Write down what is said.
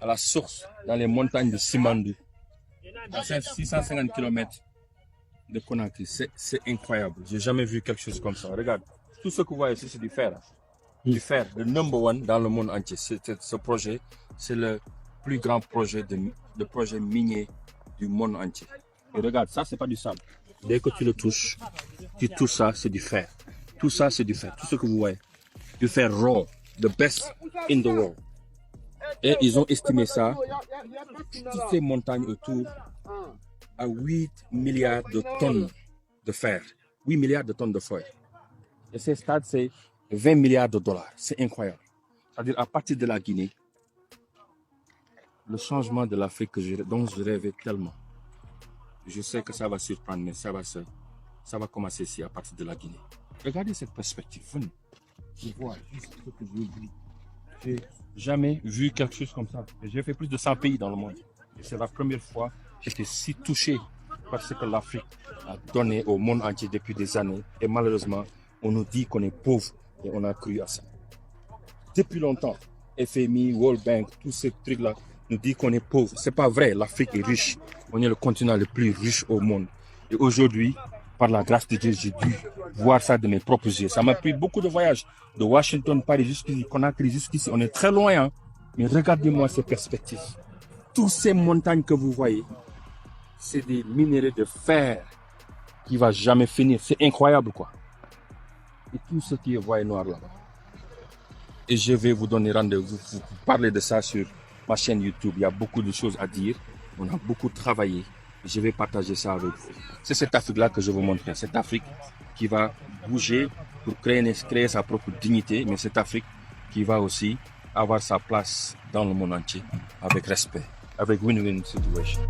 à la source, dans les montagnes de Simandou, à 650 km de Conakry. C'est incroyable. J'ai jamais vu quelque chose comme ça. Regarde, tout ce que vous voyez ici, c'est du fer. Du fer, le number one dans le monde entier. Ce projet, c'est le plus grand projet de projet minier du monde entier. Et regarde, ça, c'est pas du sable. Dès que tu le touches, tout ça, c'est du fer. Tout ça, c'est du fer. Tout ce que vous voyez. Du fer raw, the best in the world. Et ils ont estimé ça, toutes ces montagnes autour, à 8 milliards de tonnes de fer. 8 milliards de tonnes de fer. Et ces stades, c'est 20 milliards de dollars. C'est incroyable. C'est-à-dire, à partir de la Guinée, le changement de l'Afrique dont je rêvais tellement. Je sais que ça va surprendre, mais ça va commencer ici, à partir de la Guinée. Regardez cette perspective. Venez. Je vois juste ce que j'ai vu. J'ai jamais vu quelque chose comme ça. J'ai fait plus de 100 pays dans le monde. Et c'est la première fois que j'étais si touché par ce que l'Afrique a donné au monde entier depuis des années. Et malheureusement, on nous dit qu'on est pauvre et on a cru à ça. Depuis longtemps, FMI, World Bank, tous ces trucs-là nous disent qu'on est pauvre. C'est pas vrai, l'Afrique est riche. On est le continent le plus riche au monde. Et aujourd'hui, par la grâce de Dieu, j'ai dû voir ça de mes propres yeux. Ça m'a pris beaucoup de voyages, de Washington, Paris jusqu'ici, Conakry jusqu'ici. On est très loin, hein? Mais regardez-moi ces perspectives. Toutes ces montagnes que vous voyez, c'est des minéraux de fer qui ne va jamais finir. C'est incroyable, quoi. Et tout ce qui est voie noir là-bas. Et je vais vous donner rendez-vous, vous parler de ça sur ma chaîne YouTube. Il y a beaucoup de choses à dire. On a beaucoup travaillé. Je vais partager ça avec vous. C'est cette Afrique-là que je veux montrer. Cette Afrique qui va bouger pour créer sa propre dignité, mais cette Afrique qui va aussi avoir sa place dans le monde entier avec respect, avec win-win situation.